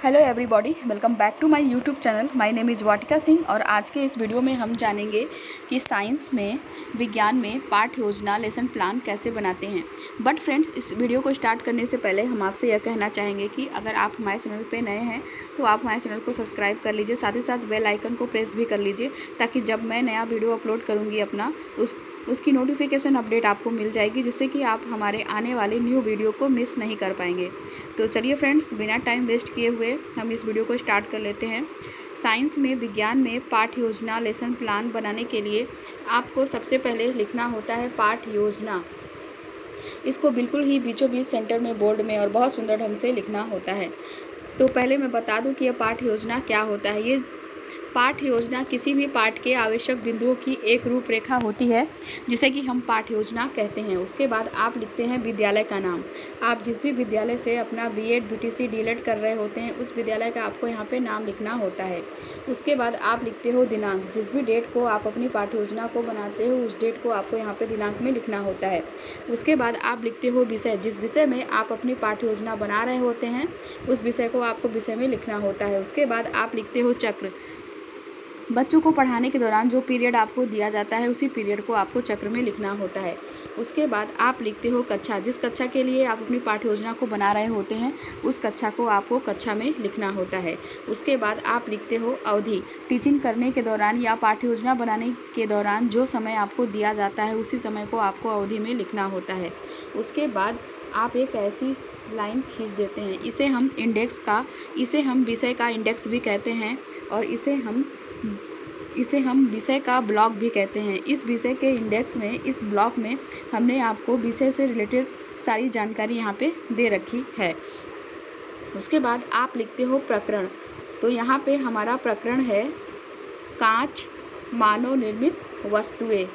Hello everybody, welcome back to my YouTube channel. My name is Vatika Singh और आज के इस वीडियो में हम जानेंगे कि साइंस में, विज्ञान में पाठ्य योजना लेसन प्लान कैसे बनाते हैं। बट फ्रेंड्स, इस वीडियो को स्टार्ट करने से पहले हम आपसे यह कहना चाहेंगे कि अगर आप हमारे चैनल पे नए हैं तो आप हमारे चैनल को सब्सक्राइब कर लीजिए, साथ ही साथ बेल आइकन को प्रेस भी कर लीजिए ताकि जब मैं नया वीडियो अपलोड करूँगी अपना उसकी नोटिफिकेशन अपडेट आपको मिल जाएगी, जिससे कि आप हमारे आने वाले न्यू वीडियो को मिस नहीं कर पाएंगे। तो चलिए फ्रेंड्स, बिना टाइम वेस्ट किए हुए हम इस वीडियो को स्टार्ट कर लेते हैं। साइंस में, विज्ञान में पाठ्य योजना लेसन प्लान बनाने के लिए आपको सबसे पहले लिखना होता है पाठ्य योजना। इसको बिल्कुल ही बीचों बीच सेंटर में, बोर्ड में और बहुत सुंदर ढंग से लिखना होता है। तो पहले मैं बता दूं कि यह पाठ्य योजना क्या होता है। ये पाठ्य योजना किसी भी पाठ के आवश्यक बिंदुओं की एक रूपरेखा होती है, जिसे कि हम पाठ्य योजना कहते हैं। उसके बाद आप लिखते हैं विद्यालय का नाम। आप जिस भी विद्यालय से अपना बीएड, बीटीसी, डीएलएड कर रहे होते हैं, उस विद्यालय का आपको यहाँ पे नाम लिखना होता है। उसके बाद आप लिखते हो दिनांक। जिस भी डेट को आप अपनी पाठ्य योजना को बनाते हो, उस डेट को आपको यहाँ पे दिनांक में लिखना होता है। उसके बाद आप लिखते हो विषय। जिस विषय में आप अपनी पाठ्य योजना बना रहे होते हैं, उस विषय को आपको विषय में लिखना होता है। उसके बाद आप लिखते हो चक्र। बच्चों को पढ़ाने के दौरान जो पीरियड आपको दिया जाता है, उसी पीरियड को आपको चक्र में लिखना होता है। उसके बाद आप लिखते हो कक्षा। जिस कक्षा के लिए आप अपनी पाठ्य योजना को बना रहे होते हैं, उस कक्षा को आपको कक्षा में लिखना होता है। उसके बाद आप लिखते हो अवधि। टीचिंग करने के दौरान या पाठ्य योजना बनाने के दौरान जो समय आपको दिया जाता है, उसी समय को आपको अवधि में लिखना होता है। उसके बाद आप एक ऐसी लाइन खींच देते हैं, इसे हम विषय का इंडेक्स भी कहते हैं और इसे हम विषय का ब्लॉक भी कहते हैं। इस विषय के इंडेक्स में, इस ब्लॉक में हमने आपको विषय से रिलेटेड सारी जानकारी यहाँ पे दे रखी है। उसके बाद आप लिखते हो प्रकरण। तो यहाँ पे हमारा प्रकरण है कांच मानव निर्मित वस्तुएं।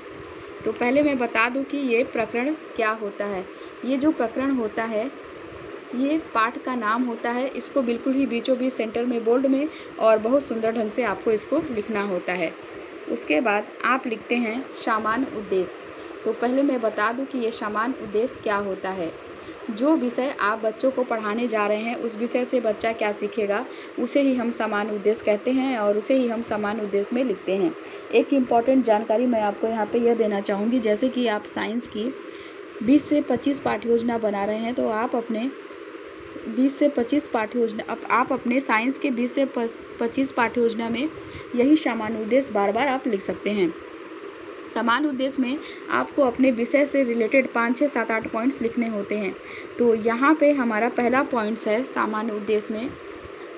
तो पहले मैं बता दूं कि ये प्रकरण क्या होता है। ये जो प्रकरण होता है, ये पाठ का नाम होता है। इसको बिल्कुल ही बीचों बीच सेंटर में, बोल्ड में और बहुत सुंदर ढंग से आपको इसको लिखना होता है। उसके बाद आप लिखते हैं सामान्य उद्देश्य। तो पहले मैं बता दूं कि ये सामान्य उद्देश्य क्या होता है। जो विषय आप बच्चों को पढ़ाने जा रहे हैं, उस विषय से बच्चा क्या सीखेगा, उसे ही हम सामान्य उद्देश्य कहते हैं और उसे ही हम सामान्य उद्देश्य में लिखते हैं। एक इम्पॉर्टेंट जानकारी मैं आपको यहाँ पर यह देना चाहूँगी, जैसे कि आप साइंस की 20 से 25 पाठ्य योजना बना रहे हैं, तो आप अपने 20 से 25 पाठ्य योजना, अब आप अपने साइंस के 20 से 25 पाठ्य योजना में यही सामान्य उद्देश्य बार बार आप लिख सकते हैं। सामान्य उद्देश्य में आपको अपने विषय से रिलेटेड 5, 6, 7, 8 पॉइंट्स लिखने होते हैं। तो यहाँ पे हमारा पहला पॉइंट्स है सामान्य उद्देश्य में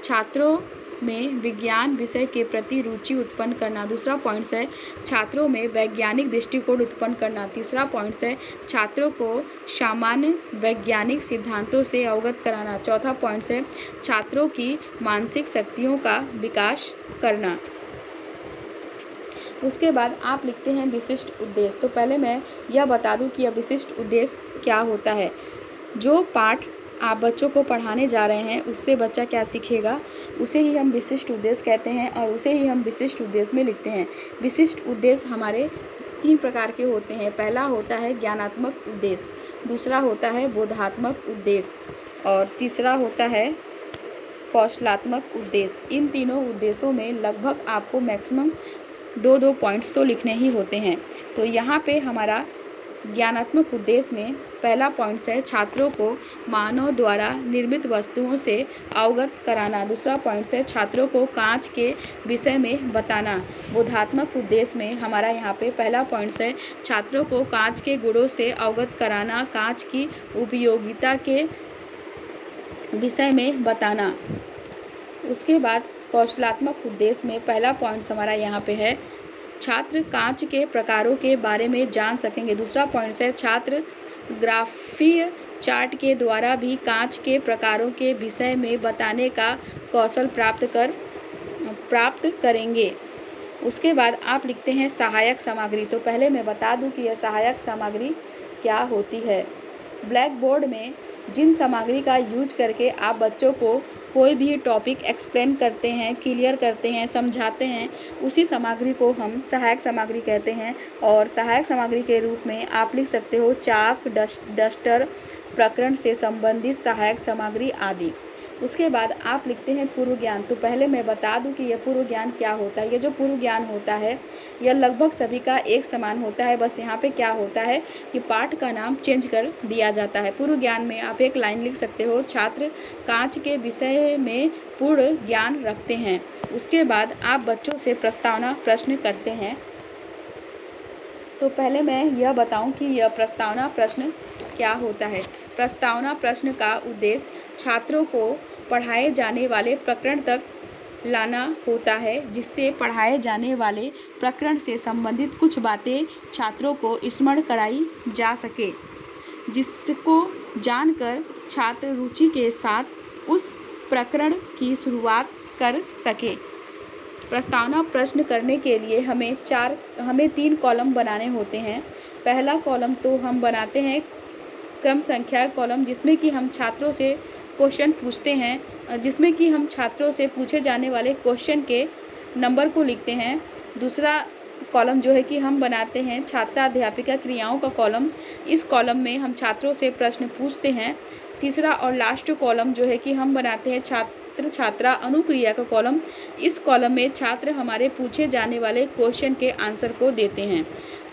छात्रों में विज्ञान विषय के प्रति रुचि उत्पन्न करना। दूसरा पॉइंट्स है छात्रों में वैज्ञानिक दृष्टिकोण उत्पन्न करना। तीसरा पॉइंट्स है छात्रों को सामान्य वैज्ञानिक सिद्धांतों से अवगत कराना। चौथा पॉइंट्स है छात्रों की मानसिक शक्तियों का विकास करना। उसके बाद आप लिखते हैं विशिष्ट उद्देश्य। तो पहले मैं यह बता दूं कि यह विशिष्ट उद्देश्य क्या होता है। जो पाठ आप बच्चों को पढ़ाने जा रहे हैं, उससे बच्चा क्या सीखेगा, उसे ही हम विशिष्ट उद्देश्य कहते हैं और उसे ही हम विशिष्ट उद्देश्य में लिखते हैं। विशिष्ट उद्देश्य हमारे 3 प्रकार के होते हैं। पहला होता है ज्ञानात्मक उद्देश्य, दूसरा होता है बोधात्मक उद्देश्य और तीसरा होता है कौशलात्मक उद्देश्य। इन तीनों उद्देश्यों में लगभग आपको मैक्सिमम 2-2 पॉइंट्स तो लिखने ही होते हैं। तो यहाँ पे हमारा ज्ञानात्मक उद्देश्य में पहला पॉइंट्स है छात्रों को मानव द्वारा निर्मित वस्तुओं से अवगत कराना। दूसरा पॉइंट्स है छात्रों को कांच के विषय में बताना। बोधात्मक उद्देश्य में हमारा यहाँ पे पहला पॉइंट्स है छात्रों को कांच के गुणों से अवगत कराना, कांच की उपयोगिता के विषय में बताना। उसके बाद कौशलात्मक उद्देश्य में पहला पॉइंट्स हमारा यहाँ पे है छात्र कांच के प्रकारों के बारे में जान सकेंगे। दूसरा पॉइंट्स है छात्र ग्राफीय चार्ट के द्वारा भी कांच के प्रकारों के विषय में बताने का कौशल प्राप्त करेंगे। उसके बाद आप लिखते हैं सहायक सामग्री। तो पहले मैं बता दूं कि यह सहायक सामग्री क्या होती है। ब्लैक बोर्ड में जिन सामग्री का यूज करके आप बच्चों को कोई भी टॉपिक एक्सप्लेन करते हैं, क्लियर करते हैं, समझाते हैं, उसी सामग्री को हम सहायक सामग्री कहते हैं। और सहायक सामग्री के रूप में आप लिख सकते हो चाक, डस्टर, प्रकरण से संबंधित सहायक सामग्री आदि। उसके बाद आप लिखते हैं पूर्व ज्ञान। तो पहले मैं बता दूं कि यह पूर्व ज्ञान क्या होता है। ये जो पूर्व ज्ञान होता है यह लगभग सभी का एक समान होता है, बस यहाँ पे क्या होता है कि पाठ का नाम चेंज कर दिया जाता है। पूर्व ज्ञान में आप एक लाइन लिख सकते हो, छात्र कांच के विषय में पूर्ण ज्ञान रखते हैं। उसके बाद आप बच्चों से प्रस्तावना प्रश्न करते हैं। तो पहले मैं यह बताऊं कि यह प्रस्तावना प्रश्न क्या होता है। प्रस्तावना प्रश्न का उद्देश्य छात्रों को पढ़ाए जाने वाले प्रकरण तक लाना होता है, जिससे पढ़ाए जाने वाले प्रकरण से संबंधित कुछ बातें छात्रों को स्मरण कराई जा सके, जिसको जानकर छात्र रुचि के साथ उस प्रकरण की शुरुआत कर सके। प्रस्तावना प्रश्न करने के लिए हमें 3 कॉलम बनाने होते हैं। पहला कॉलम तो हम बनाते हैं क्रम संख्या कॉलम, जिसमें कि हम छात्रों से क्वेश्चन पूछते हैं, जिसमें कि हम छात्रों से पूछे जाने वाले क्वेश्चन के नंबर को लिखते हैं। दूसरा कॉलम जो है कि हम बनाते हैं छात्रा अध्यापिका क्रियाओं का कॉलम। इस कॉलम में हम छात्रों से प्रश्न पूछते हैं। तीसरा और लास्ट कॉलम जो है कि हम बनाते हैं छात्र छात्रा अनुक्रिया का कॉलम। इस कॉलम में छात्र हमारे पूछे जाने वाले क्वेश्चन के आंसर को देते हैं।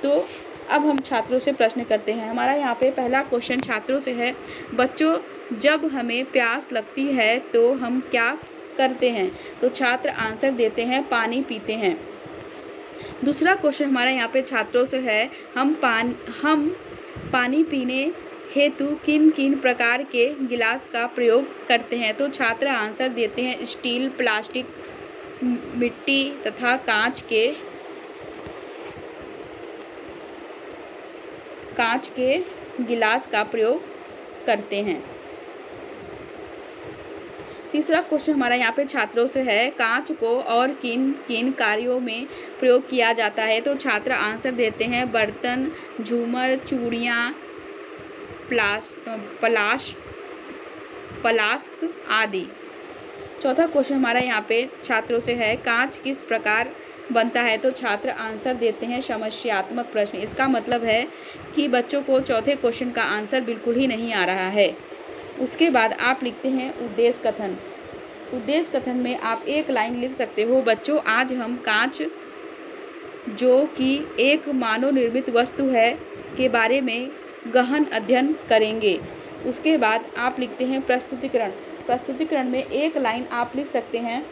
तो अब हम छात्रों से प्रश्न करते हैं। हमारा यहाँ पे पहला क्वेश्चन छात्रों से है, बच्चों जब हमें प्यास लगती है तो हम क्या करते हैं? तो छात्र आंसर देते हैं, पानी पीते हैं। दूसरा क्वेश्चन हमारा यहाँ पे छात्रों से है, हम पानी पीने हेतु किन किन प्रकार के गिलास का प्रयोग करते हैं? तो छात्र आंसर देते हैं, स्टील, प्लास्टिक, मिट्टी तथा कांच के गिलास का प्रयोग करते हैं। तीसरा क्वेश्चन हमारा यहाँ पे छात्रों से है, कांच को और किन किन कार्यों में प्रयोग किया जाता है? तो छात्र आंसर देते हैं, बर्तन, झूमर, चूड़ियाँ, प्लास्क आदि। चौथा क्वेश्चन हमारा यहाँ पे छात्रों से है, कांच किस प्रकार बनता है? तो छात्र आंसर देते हैं, समस्यात्मक प्रश्न। इसका मतलब है कि बच्चों को चौथे क्वेश्चन का आंसर बिल्कुल ही नहीं आ रहा है। उसके बाद आप लिखते हैं उद्देश्य कथन। उद्देश्य कथन में आप एक लाइन लिख सकते हो, बच्चों आज हम कांच जो कि एक मानव निर्मित वस्तु है के बारे में गहन अध्ययन करेंगे। उसके बाद आप लिखते हैं प्रस्तुतिकरण। प्रस्तुतिकरण में एक लाइन आप लिख सकते हैं,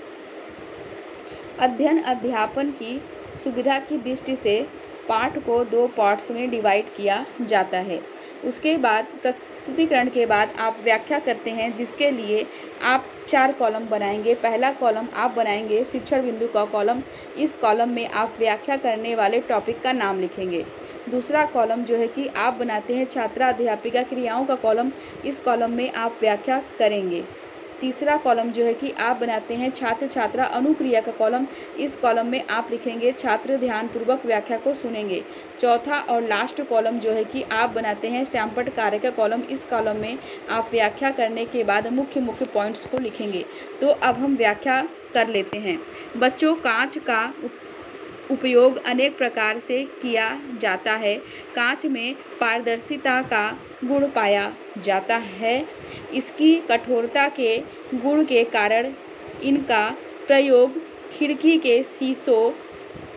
अध्ययन अध्यापन की सुविधा की दृष्टि से पाठ को 2 पार्ट्स में डिवाइड किया जाता है। उसके बाद प्रस्तुतिकरण के बाद आप व्याख्या करते हैं, जिसके लिए आप 4 कॉलम बनाएंगे। पहला कॉलम आप बनाएंगे शिक्षण बिंदु का कॉलम। इस कॉलम में आप व्याख्या करने वाले टॉपिक का नाम लिखेंगे। दूसरा कॉलम जो है कि आप बनाते हैं छात्रा अध्यापिका क्रियाओं का कॉलम। इस कॉलम में आप व्याख्या करेंगे। तीसरा कॉलम जो है कि आप बनाते हैं छात्र छात्रा अनुक्रिया का कॉलम। इस कॉलम में आप लिखेंगे, छात्र ध्यानपूर्वक व्याख्या को सुनेंगे। चौथा और लास्ट कॉलम जो है कि आप बनाते हैं श्यामपट्ट कार्य का कॉलम। इस कॉलम में आप व्याख्या करने के बाद मुख्य पॉइंट्स को लिखेंगे। तो अब हम व्याख्या कर लेते हैं। बच्चों, कांच का उपयोग अनेक प्रकार से किया जाता है। कांच में पारदर्शिता का गुण पाया जाता है। इसकी कठोरता के गुण के कारण इनका प्रयोग खिड़की के शीशों,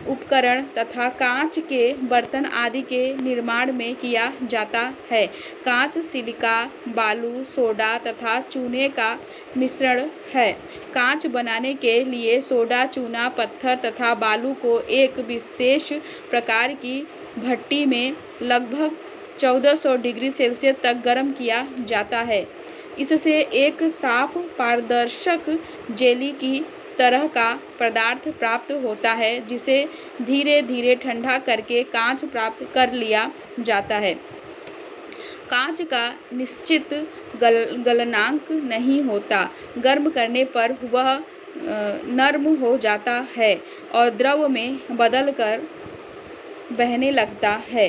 उपकरण तथा कांच के बर्तन आदि के निर्माण में किया जाता है। कांच सिलिका, बालू, सोडा तथा चूने का मिश्रण है। कांच बनाने के लिए सोडा, चूना, पत्थर तथा बालू को एक विशेष प्रकार की भट्टी में लगभग 1400 डिग्री सेल्सियस तक गर्म किया जाता है। इससे एक साफ पारदर्शक जेली की तरह का पदार्थ प्राप्त होता है, जिसे धीरे धीरे ठंडा करके कांच प्राप्त कर लिया जाता है। कांच का निश्चित गलनांक नहीं होता। गर्म करने पर वह नर्म हो जाता है और द्रव में बदलकर बहने लगता है।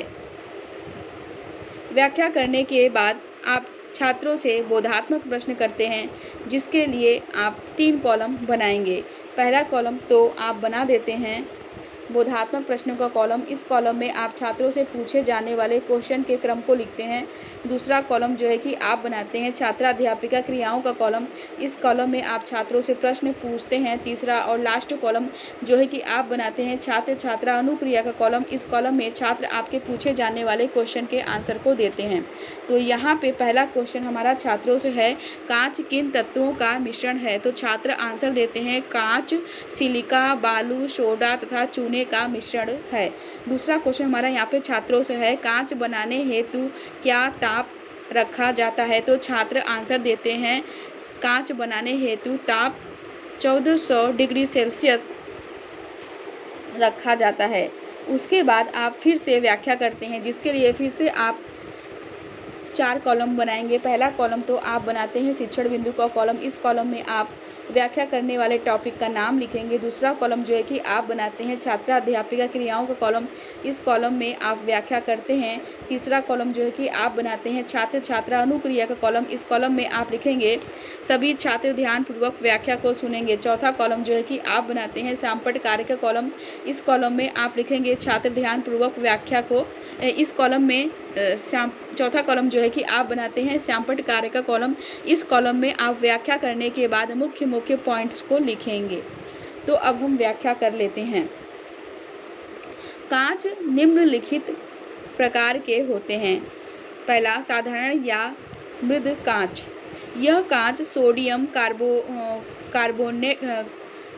व्याख्या करने के बाद आप छात्रों से बोधात्मक प्रश्न करते हैं, जिसके लिए आप 3 कॉलम बनाएंगे। पहला कॉलम तो आप बना देते हैं, बोधात्मक प्रश्नों का कॉलम, इस कॉलम में आप छात्रों से पूछे जाने वाले क्वेश्चन के क्रम को लिखते हैं। दूसरा कॉलम जो है कि आप बनाते हैं छात्र-अध्यापिका क्रियाओं का कॉलम, इस कॉलम में आप छात्रों से प्रश्न पूछते हैं। तीसरा और लास्ट कॉलम जो है कि आप बनाते हैं छात्र-छात्रा अनुक्रिया का कॉलम, इस कॉलम में छात्र आपके पूछे जाने वाले क्वेश्चन के आंसर को देते हैं। तो यहाँ पे पहला क्वेश्चन हमारा छात्रों से है, कांच किन तत्वों का मिश्रण है? तो छात्र आंसर देते हैं कांच, सिलिका, बालू, सोडा तथा चूने का मिश्रण है। दूसरा क्वेश्चन हमारा यहाँ पे छात्रों से है, कांच बनाने हेतु क्या ताप रखा जाता है? तो छात्र आंसर देते हैं कांच बनाने हेतु ताप 1400 डिग्री सेल्सियस रखा जाता है। उसके बाद आप फिर से व्याख्या करते हैं, जिसके लिए फिर से आप 4 कॉलम बनाएंगे। पहला कॉलम तो आप बनाते हैं शिक्षण बिंदु का कॉलम, इस कॉलम में आप व्याख्या करने वाले टॉपिक का नाम लिखेंगे। दूसरा कॉलम जो है कि आप बनाते हैं छात्र अध्यापिका क्रियाओं का कॉलम, इस कॉलम में आप व्याख्या करते हैं। तीसरा कॉलम जो है कि आप बनाते हैं छात्र छात्रा अनुक्रिया का कॉलम, इस कॉलम में आप लिखेंगे सभी छात्र ध्यानपूर्वक व्याख्या को सुनेंगे। चौथा कॉलम जो है कि आप बनाते हैं सैंपट कार्य का कॉलम, इस कॉलम में आप लिखेंगे छात्र ध्यानपूर्वक व्याख्या को। इस कॉलम में चौथा कॉलम जो है कि आप बनाते हैं सैंपट कार्य का कॉलम, इस कॉलम में आप व्याख्या करने के बाद मुख्य पॉइंट्स को लिखेंगे। तो अब हम व्याख्या कर लेते हैं। कांच निम्नलिखित प्रकार के होते हैं। पहला, साधारण या मृद कांच। यह कांच सोडियम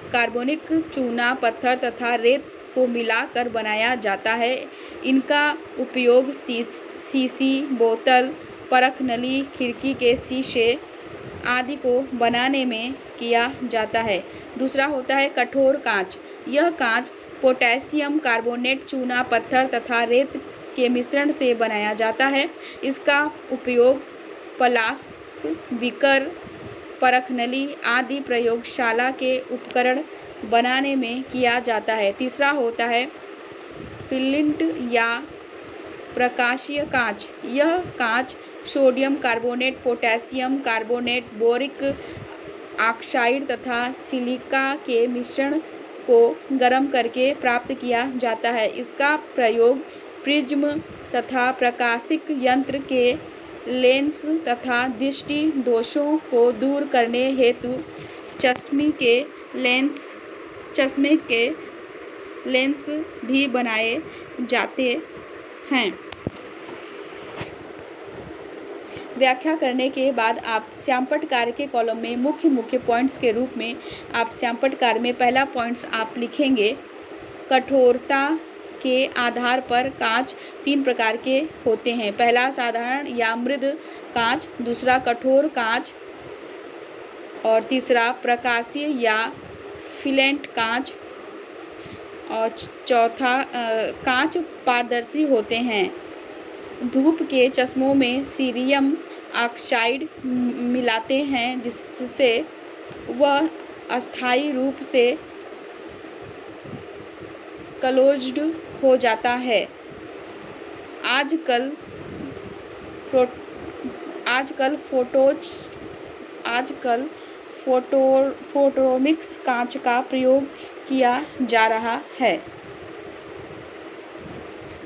कार्बोनिक चूना, पत्थर तथा रेत को मिलाकर बनाया जाता है। इनका उपयोग शीशी, बोतल, परख नली, खिड़की के शीशे आदि को बनाने में किया जाता है। दूसरा होता है कठोर कांच। यह कांच पोटेशियम कार्बोनेट, चूना, पत्थर तथा रेत के मिश्रण से बनाया जाता है। इसका उपयोग फ्लास्क, बीकर, परख नली आदि प्रयोगशाला के उपकरण बनाने में किया जाता है। तीसरा होता है फ्लिंट या प्रकाशीय कांच। यह कांच sodium carbonate, potassium carbonate, boric oxide तथा सिलिका के मिश्रण को गर्म करके प्राप्त किया जाता है। इसका प्रयोग प्रिज्म तथा प्रकाशिक यंत्र के लेंस तथा दृष्टि दोषों को दूर करने हेतु चश्मे के लेंस भी बनाए जाते हैं। व्याख्या करने के बाद आप सैंपट कार्य के कॉलम में मुख्य पॉइंट्स के रूप में आप सैंपट कार्य में पहला पॉइंट्स आप लिखेंगे, कठोरता के आधार पर कांच 3 प्रकार के होते हैं। पहला साधारण या मृद कांच, दूसरा कठोर कांच और तीसरा प्रकाशीय या फ्लिंट कांच और चौथा कांच पारदर्शी होते हैं। धूप के चश्मों में सीरियम ऑक्साइड मिलाते हैं, जिससे वह अस्थायी रूप से क्लोज्ड हो जाता है। आजकल फोटोनिक्स कांच का प्रयोग किया जा रहा है।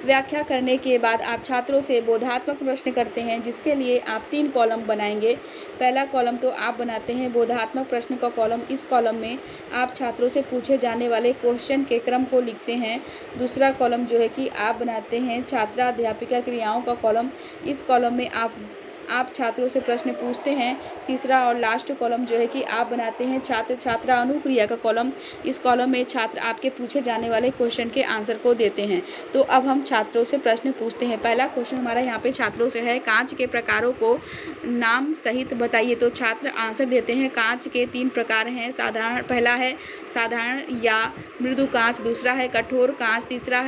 व्याख्या करने के बाद आप छात्रों से बोधात्मक प्रश्न करते हैं, जिसके लिए आप 3 कॉलम बनाएंगे। पहला कॉलम तो आप बनाते हैं बोधात्मक प्रश्न का कॉलम, इस कॉलम में आप छात्रों से पूछे जाने वाले क्वेश्चन के क्रम को लिखते हैं। दूसरा कॉलम जो है कि आप बनाते हैं छात्रा अध्यापिका क्रियाओं का कॉलम, इस कॉलम में आप छात्रों से प्रश्न पूछते हैं। तीसरा और लास्ट कॉलम जो है कि आप बनाते हैं छात्र छात्रा अनुक्रिया का कॉलम, इस कॉलम में छात्र आपके पूछे जाने वाले क्वेश्चन के आंसर को देते हैं। तो अब हम छात्रों से प्रश्न पूछते हैं। पहला क्वेश्चन हमारा यहाँ पे छात्रों से है, कांच के प्रकारों को नाम सहित बताइए। तो छात्र आंसर देते हैं कांच के 3 प्रकार हैं। पहला है साधारण या मृदु कांच, दूसरा है कठोर कांच, तीसरा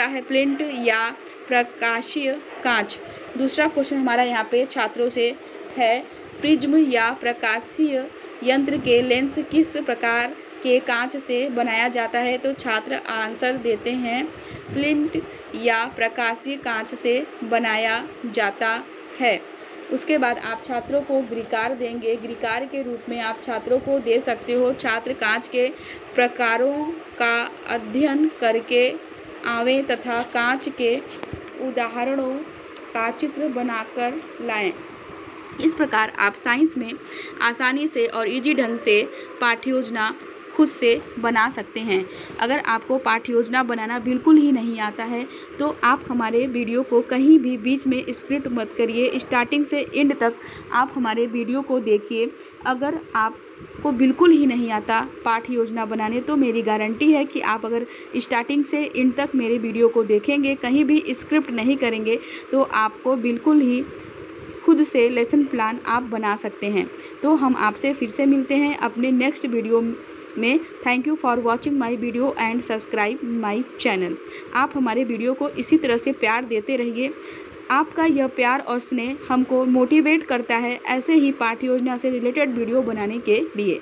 है फ्लिंट या प्रकाशीय कांच। दूसरा क्वेश्चन हमारा यहाँ पे छात्रों से है, प्रिज्म या प्रकाशीय यंत्र के लेंस किस प्रकार के कांच से बनाया जाता है? तो छात्र आंसर देते हैं फ्लिंट या प्रकाशीय कांच से बनाया जाता है। उसके बाद आप छात्रों को गृहकार्य देंगे। गृहकार्य के रूप में आप छात्रों को दे सकते हो, छात्र कांच के प्रकारों का अध्ययन करके आवें तथा कांच के उदाहरणों का चित्र बनाकर लाएं। इस प्रकार आप साइंस में आसानी से और इजी ढंग से पाठ्य योजना खुद से बना सकते हैं। अगर आपको पाठ्य योजना बनाना बिल्कुल ही नहीं आता है तो आप हमारे वीडियो को कहीं भी बीच में स्किप मत करिए, स्टार्टिंग से एंड तक आप हमारे वीडियो को देखिए। अगर आपको बिल्कुल ही नहीं आता पाठ्य योजना बनाने तो मेरी गारंटी है कि आप अगर स्टार्टिंग से एंड तक मेरे वीडियो को देखेंगे, कहीं भी स्क्रिप्ट नहीं करेंगे, तो आपको बिल्कुल ही खुद से लेसन प्लान आप बना सकते हैं। तो हम आपसे फिर से मिलते हैं अपने नेक्स्ट वीडियो में। Thank you for watching my video and subscribe my channel. आप हमारे वीडियो को इसी तरह से प्यार देते रहिए। आपका यह प्यार और स्नेह हमको मोटिवेट करता है ऐसे ही पाठ्य योजना से रिलेटेड वीडियो बनाने के लिए।